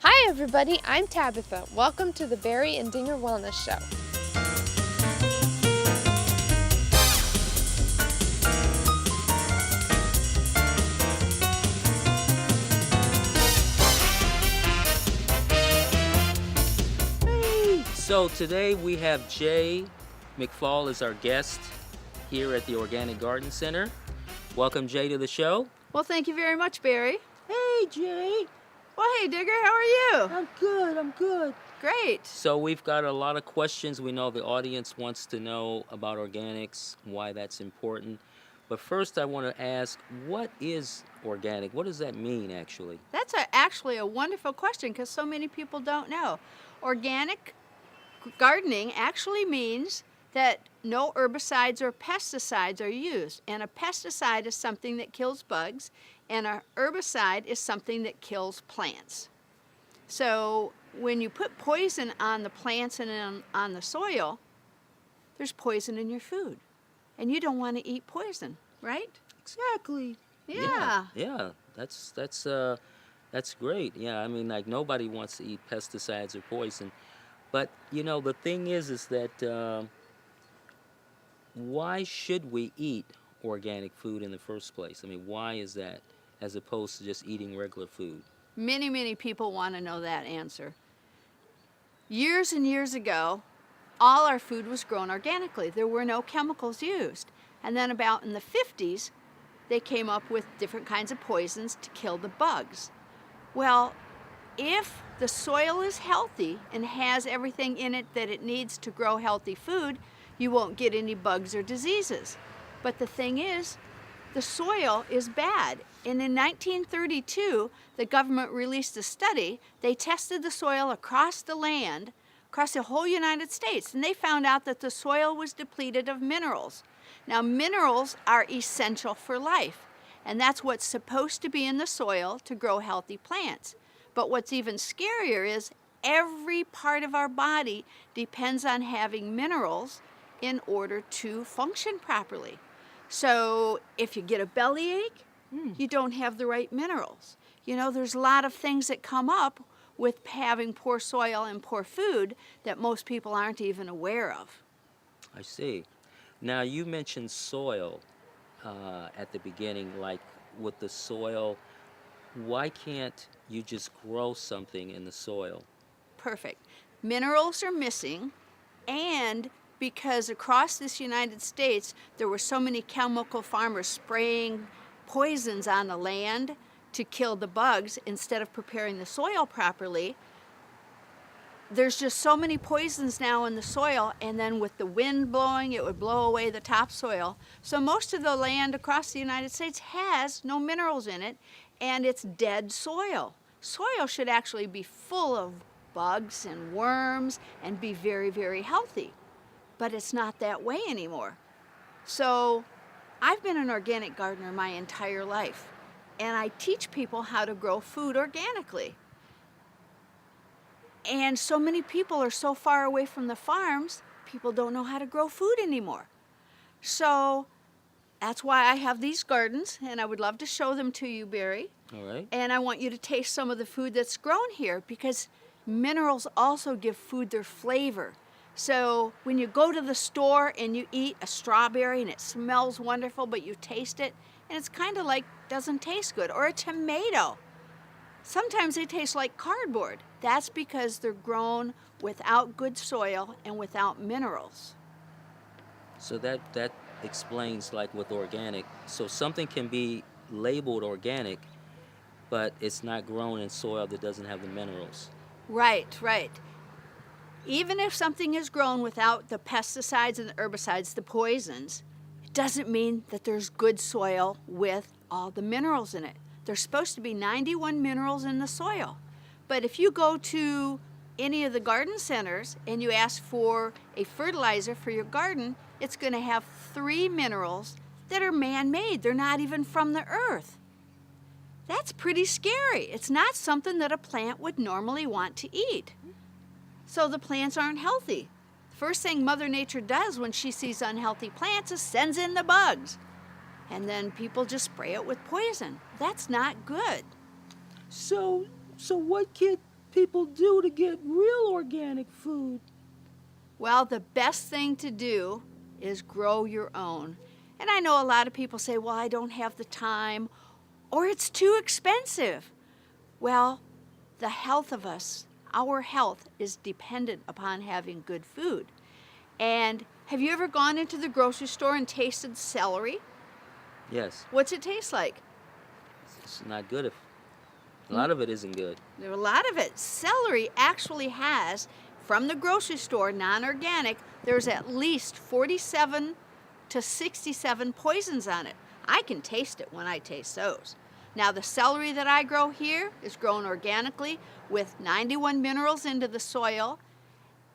Hi everybody, I'm Tabitha. Welcome to the Barry and Dingar Wellness Show. So today we have Jay McFall as our guest here at the Organic Garden Center. Welcome, Jay, to the show. Well, thank you very much, Barry. Hey, Jay. Well, hey, Digger, how are you? I'm good. Great. So we've got a lot of questions. We know the audience wants to know about organics, why that's important. But first I want to ask, what is organic? What does that mean, actually? That's actually a wonderful question because so many people don't know. Organic gardening actually means that no herbicides or pesticides are used. And a pesticide is something that kills bugs, and a herbicide is something that kills plants. So when you put poison on the plants and on the soil, there's poison in your food. And you don't want to eat poison, right? Exactly. Yeah. Yeah. That's great. Yeah, I mean, like, nobody wants to eat pesticides or poison. But, you know, the thing is that why should we eat organic food in the first place? I mean, why is that as opposed to just eating regular food? Many, many people want to know that answer. Years and years ago, all our food was grown organically. There were no chemicals used. And then about in the 50s, they came up with different kinds of poisons to kill the bugs. Well, if the soil is healthy and has everything in it that it needs to grow healthy food, you won't get any bugs or diseases. But the thing is, the soil is bad. And in 1932, the government released a study. They tested the soil across the land, across the whole United States, and they found out that the soil was depleted of minerals. Now, minerals are essential for life, and that's what's supposed to be in the soil to grow healthy plants. But what's even scarier is every part of our body depends on having minerals in order to function properly. So if you get a bellyache, you don't have the right minerals. You know, there's a lot of things that come up with having poor soil and poor food that most people aren't even aware of. I see. Now, you mentioned soil at the beginning, like with the soil. Why can't you just grow something in the soil? Perfect. Minerals are missing, and because across this United States there were so many chemical farmers spraying poisons on the land to kill the bugs instead of preparing the soil properly, there's just so many poisons now in the soil, and then with the wind blowing, it would blow away the topsoil. So most of the land across the United States has no minerals in it, and it's dead soil. Soil should actually be full of bugs and worms and be very, very healthy. But it's not that way anymore. So I've been an organic gardener my entire life, and I teach people how to grow food organically. And so many people are so far away from the farms, people don't know how to grow food anymore. So that's why I have these gardens, and I would love to show them to you, Barry. All right. And I want you to taste some of the food that's grown here, because minerals also give food their flavor. So when you go to the store and you eat a strawberry and it smells wonderful, but you taste it and it's kind of like doesn't taste good, or a tomato. Sometimes they taste like cardboard. That's because they're grown without good soil and without minerals. So that explains, like, with organic. So something can be labeled organic, but it's not grown in soil that doesn't have the minerals. Right, right. Even if something is grown without the pesticides and the herbicides, the poisons, it doesn't mean that there's good soil with all the minerals in it. There's supposed to be 91 minerals in the soil. But if you go to any of the garden centers and you ask for a fertilizer for your garden, it's going to have 3 minerals that are man-made. They're not even from the earth. That's pretty scary. It's not something that a plant would normally want to eat. So the plants aren't healthy. The first thing Mother Nature does when she sees unhealthy plants is sends in the bugs. And then people just spray it with poison. That's not good. So what can people do to get real organic food? Well, the best thing to do is grow your own. And I know a lot of people say, well, I don't have the time, or it's too expensive. Well, the health of us, our health is dependent upon having good food. And have you ever gone into the grocery store and tasted celery? Yes. What's it taste like? It's not good if a lot of it isn't good. There are a lot of it. Celery actually has, from the grocery store, non-organic, there's at least 47 to 67 poisons on it. I can taste it when I taste those. Now, the celery that I grow here is grown organically with 91 minerals into the soil,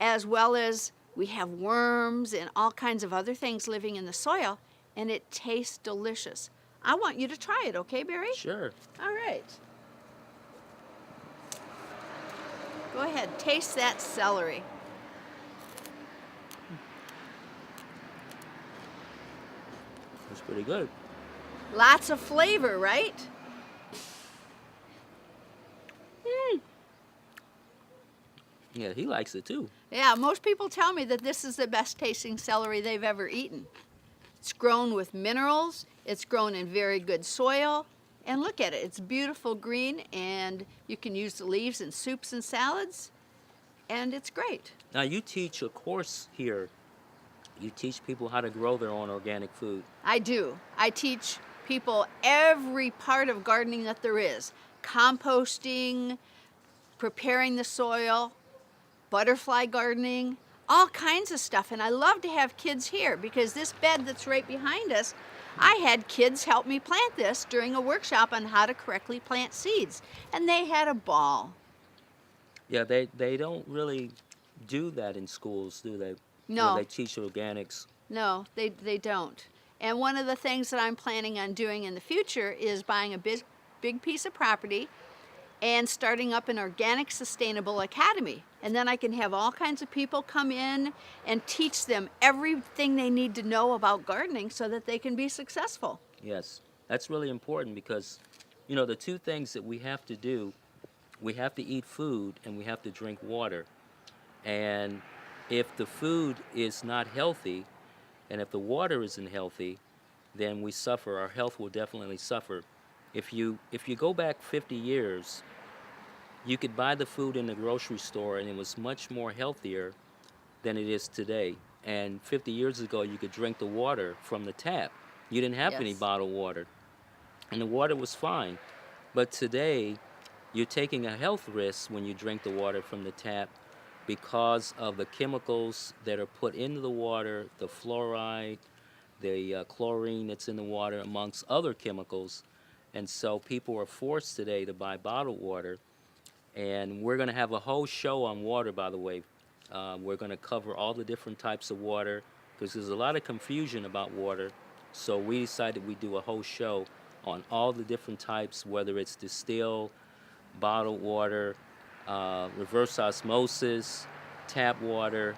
as well as we have worms and all kinds of other things living in the soil, and it tastes delicious. I want you to try it, okay, Barry? Sure. All right. Go ahead, taste that celery. It's pretty good. Lots of flavor, right? Yeah, he likes it too. Yeah, most people tell me that this is the best tasting celery they've ever eaten. It's grown with minerals, it's grown in very good soil, and look at it, it's beautiful green, and you can use the leaves in soups and salads, and it's great. Now, you teach a course here. You teach people how to grow their own organic food. I do. I teach people every part of gardening that there is. Composting, preparing the soil, butterfly gardening, all kinds of stuff. And I love to have kids here because this bed that's right behind us, I had kids help me plant this during a workshop on how to correctly plant seeds. And they had a ball. Yeah, they don't really do that in schools, do they? No. Where they teach organics. No, they don't. And one of the things that I'm planning on doing in the future is buying a big piece of property and starting up an organic sustainable academy. And then I can have all kinds of people come in and teach them everything they need to know about gardening so that they can be successful. Yes, that's really important because, you know, the two things that we have to do, we have to eat food and we have to drink water. And if the food is not healthy and if the water isn't healthy, then we suffer. Our health will definitely suffer. If you go back 50 years, you could buy the food in the grocery store and it was much more healthier than it is today. And 50 years ago, you could drink the water from the tap. You didn't have any Yes. bottled water. And the water was fine. But today, you're taking a health risk when you drink the water from the tap because of the chemicals that are put into the water, the fluoride, the chlorine that's in the water, amongst other chemicals. And so people are forced today to buy bottled water. And we're going to have a whole show on water, by the way. We're going to cover all the different types of water because there's a lot of confusion about water. So we decided we'd do a whole show on all the different types, whether it's distilled, bottled water, reverse osmosis, tap water,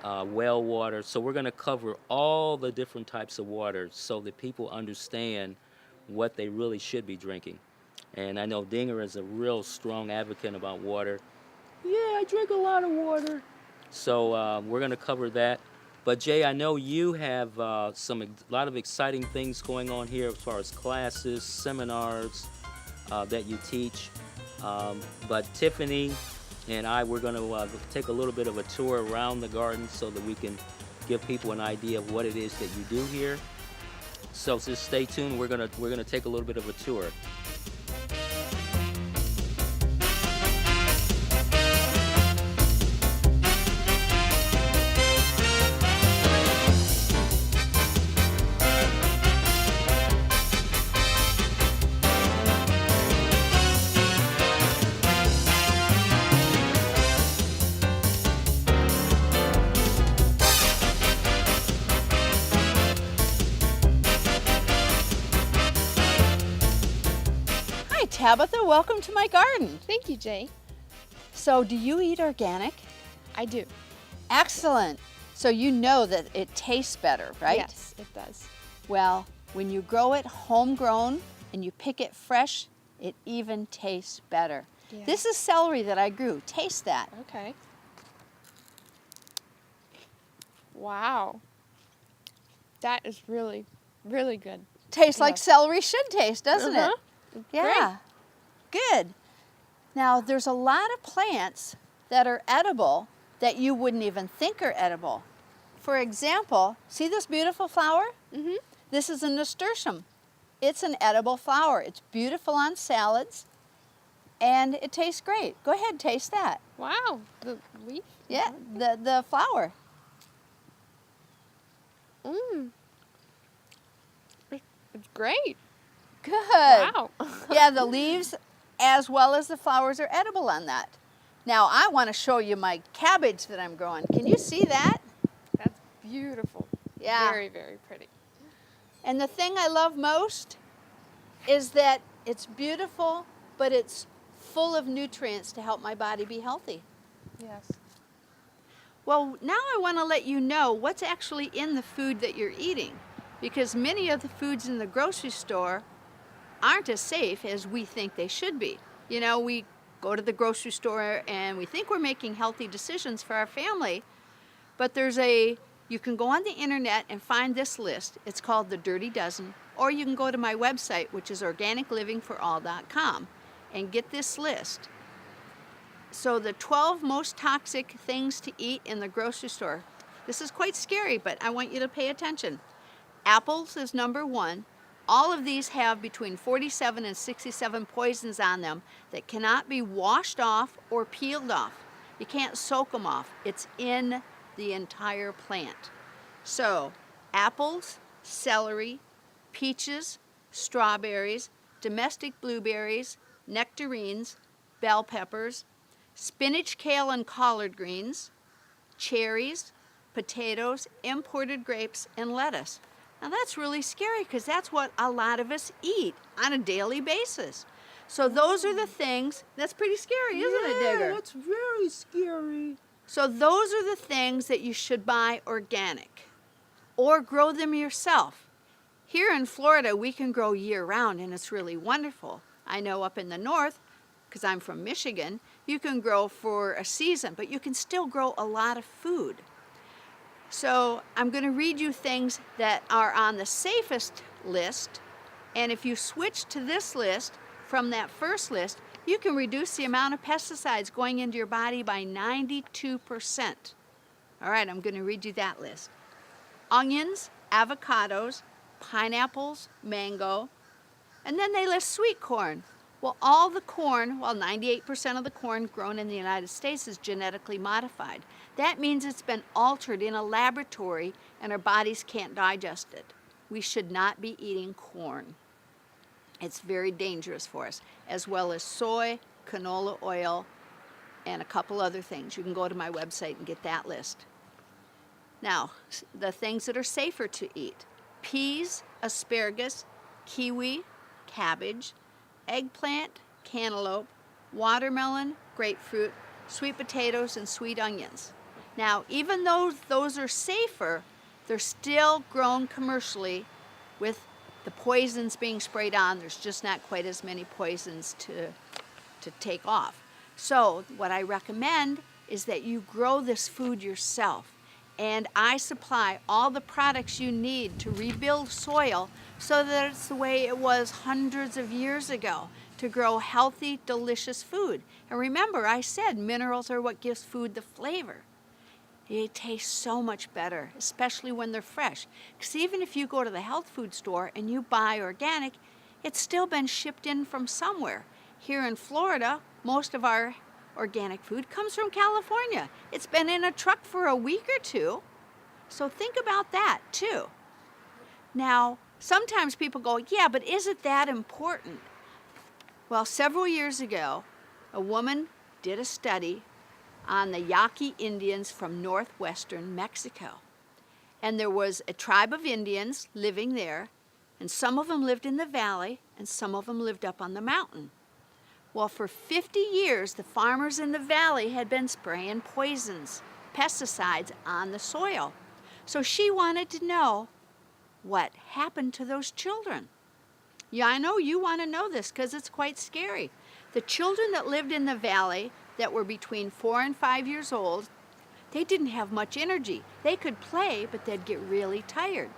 well water. So we're going to cover all the different types of water so that people understand what they really should be drinking. And I know Dingar is a real strong advocate about water. Yeah, I drink a lot of water. So we're going to cover that. But Jay, I know you have a lot of exciting things going on here as far as classes, seminars that you teach. But Tiffany and I, we're going to take a little bit of a tour around the garden so that we can give people an idea of what it is that you do here. So just stay tuned. We're gonna take a little bit of a tour. Tabitha, welcome to my garden. Thank you, Jay. So, do you eat organic? I do. Excellent. So you know that it tastes better, right? Yes, it does. Well, when you grow it homegrown and you pick it fresh, it even tastes better. Yeah. This is celery that I grew. Taste that. Okay. Wow. That is really, really good. Tastes like Yes. celery should taste, doesn't it? Yeah. Good. Now, there's a lot of plants that are edible that you wouldn't even think are edible. For example, see this beautiful flower? Mm-hmm. This is a nasturtium. It's an edible flower. It's beautiful on salads, and it tastes great. Go ahead, taste that. Wow. The leaf? Yeah, the flower. Mmm. It's great. Good. Wow. Yeah, the leaves as well as the flowers are edible on that. Now, I want to show you my cabbage that I'm growing. Can you see that? That's beautiful. Yeah. Very, very pretty. And the thing I love most is that it's beautiful, but it's full of nutrients to help my body be healthy. Yes. Well, now I want to let you know what's actually in the food that you're eating, because many of the foods in the grocery store aren't as safe as we think they should be. You know, we go to the grocery store and we think we're making healthy decisions for our family, but you can go on the internet and find this list. It's called the Dirty Dozen, or you can go to my website, which is organiclivingforall.com, and get this list. So the 12 most toxic things to eat in the grocery store. This is quite scary, but I want you to pay attention. Apples is number 1. All of these have between 47 and 67 poisons on them that cannot be washed off or peeled off. You can't soak them off. It's in the entire plant. So, apples, celery, peaches, strawberries, domestic blueberries, nectarines, bell peppers, spinach, kale, and collard greens, cherries, potatoes, imported grapes, and lettuce. Now that's really scary because that's what a lot of us eat on a daily basis. So those are the things, that's pretty scary, isn't it, Digger? That's very scary. So those are the things that you should buy organic or grow them yourself. Here in Florida, we can grow year-round, and it's really wonderful. I know up in the north, because I'm from Michigan, you can grow for a season, but you can still grow a lot of food. So I'm going to read you things that are on the safest list, and if you switch to this list from that first list, you can reduce the amount of pesticides going into your body by 92%. All right, I'm going to read you that list. Onions, avocados, pineapples, mango, and then they list sweet corn. Well, all the corn, 98% of the corn grown in the United States is genetically modified. That means it's been altered in a laboratory and our bodies can't digest it. We should not be eating corn. It's very dangerous for us, as well as soy, canola oil, and a couple other things. You can go to my website and get that list. Now, the things that are safer to eat: peas, asparagus, kiwi, cabbage, eggplant, cantaloupe, watermelon, grapefruit, sweet potatoes, and sweet onions. Now, even though those are safer, they're still grown commercially with the poisons being sprayed on. There's just not quite as many poisons to take off. So what I recommend is that you grow this food yourself. And I supply all the products you need to rebuild soil so that it's the way it was hundreds of years ago, to grow healthy, delicious food. And remember, I said minerals are what gives food the flavor. It tastes so much better, especially when they're fresh. Because even if you go to the health food store and you buy organic, it's still been shipped in from somewhere. Here in Florida, most of our organic food comes from California. It's been in a truck for a week or two. So think about that too. Now, sometimes people go, yeah, but is it that important? Well, several years ago, a woman did a study on the Yaqui Indians from northwestern Mexico. And there was a tribe of Indians living there, and some of them lived in the valley, and some of them lived up on the mountain. Well, for 50 years, the farmers in the valley had been spraying poisons, pesticides on the soil. So she wanted to know what happened to those children. Yeah, I know you want to know this because it's quite scary. The children that lived in the valley that were between 4 and 5 years old, they didn't have much energy. They could play, but they'd get really tired.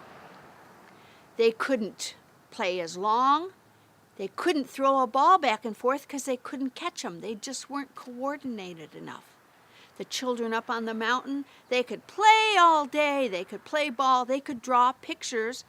They couldn't play as long. They couldn't throw a ball back and forth because they couldn't catch them. They just weren't coordinated enough. The children up on the mountain, they could play all day. They could play ball. They could draw pictures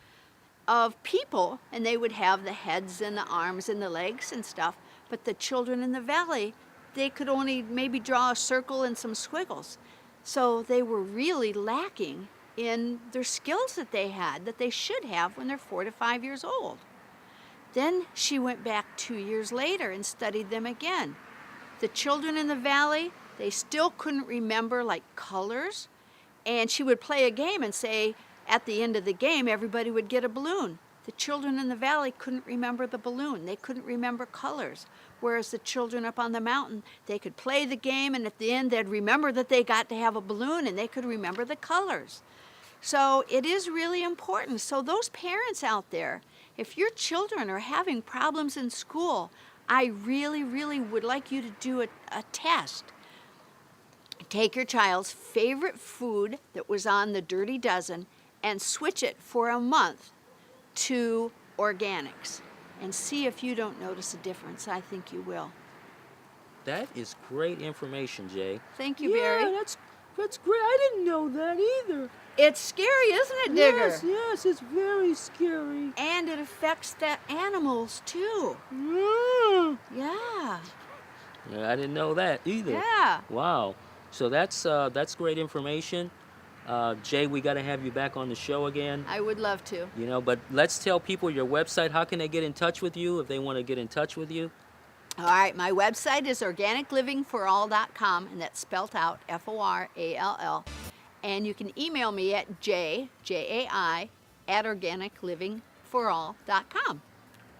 of people, and they would have the heads and the arms and the legs and stuff. But the children in the valley, they could only maybe draw a circle and some squiggles. So they were really lacking in their skills that they had, that they should have when they're 4 to 5 years old. Then she went back 2 years later and studied them again. The children in the valley, they still couldn't remember like colors. And she would play a game and say, at the end of the game, everybody would get a balloon. The children in the valley couldn't remember the balloon. They couldn't remember colors. Whereas the children up on the mountain, they could play the game, and at the end, they'd remember that they got to have a balloon, and they could remember the colors. So it is really important. So those parents out there, if your children are having problems in school, I really, really would like you to do a test. Take your child's favorite food that was on the Dirty Dozen and switch it for a month to organics and see if you don't notice a difference. I think you will. That is great information, Jay. Thank you, Barry. Yeah, that's great. I didn't know that either. It's scary, isn't it, Digger? Yes, it's very scary. And it affects the animals, too. Yeah. Yeah. Yeah, I didn't know that either. Yeah. Wow. So that's great information. Jay, we got to have you back on the show again. I would love to. You know, but let's tell people your website. How can they get in touch with you if they want to get in touch with you? All right, my website is organiclivingforall.com, and that's spelled out Forall. And you can email me at jai at organiclivingforall.com.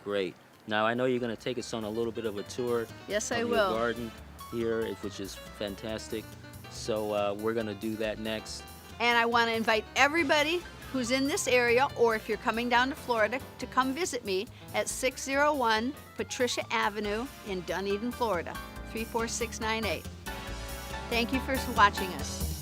Great. Now, I know you're going to take us on a little bit of a tour Yes, I of your will. garden here, which is fantastic. So we're going to do that next. And I want to invite everybody who's in this area, or if you're coming down to Florida, to come visit me at 601 Patricia Avenue in Dunedin, Florida, 34698. Thank you for watching us.